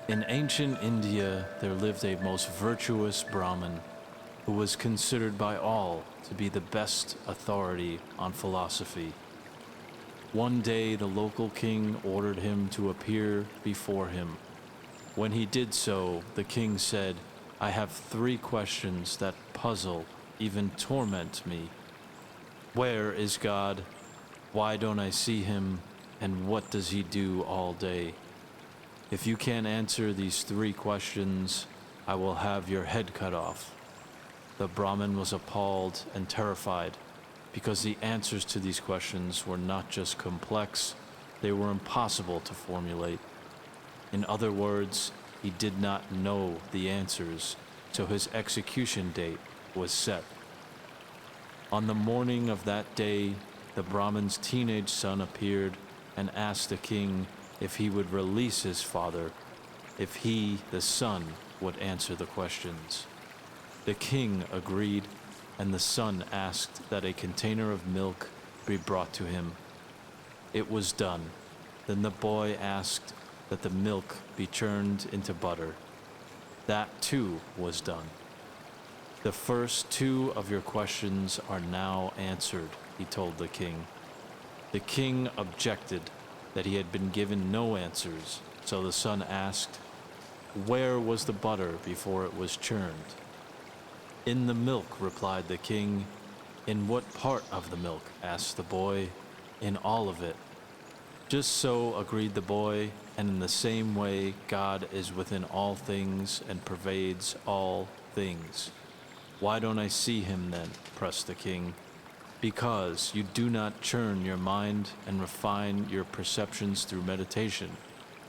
In ancient India, there lived a most virtuous Brahmin who was considered by all to be the best authority on philosophy. One day, the local king ordered him to appear before him. When he did so, the king said, "I have 3 questions that puzzle, even torment me. Where is God? Why don't I see him? And what does he do all day? If you can't answer these 3 questions, I will have your head cut off." The Brahmin was appalled and terrified because the answers to these questions were not just complex, they were impossible to formulate. In other words, he did not know the answers, so his execution date was set. On the morning of that day, the Brahmin's teenage son appeared and asked the king if he would release his father, if he, the son, would answer the questions. The king agreed, and the son asked that a container of milk be brought to him. It was done. Then the boy asked that the milk be churned into butter. That too was done. "The first 2 of your questions are now answered," he told the king. The king objected that he had been given no answers, so the son asked, "Where was the butter before it was churned?" "In the milk," replied the king. "In what part of the milk?" asked the boy. "In all of it." "Just so," agreed the boy, "and in the same way God is within all things and pervades all things." "Why don't I see him then?" pressed the king. "Because you do not churn your mind and refine your perceptions through meditation.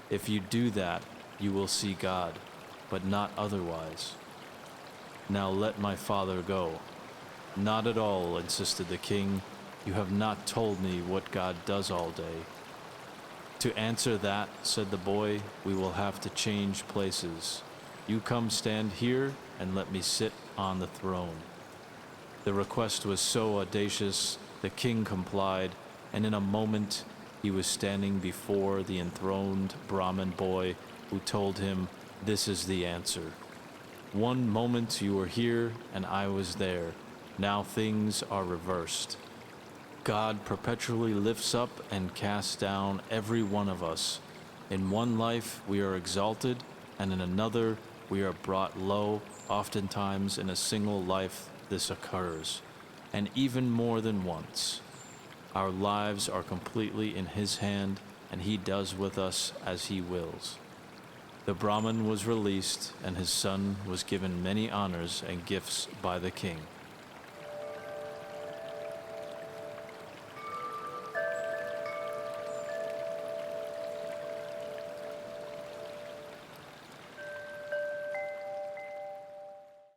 If you do that, you will see God, but not otherwise." "Now let my father go." "Not at all," insisted the king. "You have not told me what God does all day." "To answer that," said the boy, "we will have to change places. You come stand here and let me sit on the throne." The request was so audacious, the king complied, and in a moment he was standing before the enthroned Brahmin boy, who told him, "This is the answer. One moment you were here and I was there. Now things are reversed. God perpetually lifts up and casts down every one of us. In one life we are exalted, and in another we are brought low. Oftentimes in a single life this occurs, and even more than once. Our lives are completely in his hand, and he does with us as he wills." The Brahmin was released, and his son was given many honors and gifts by the king.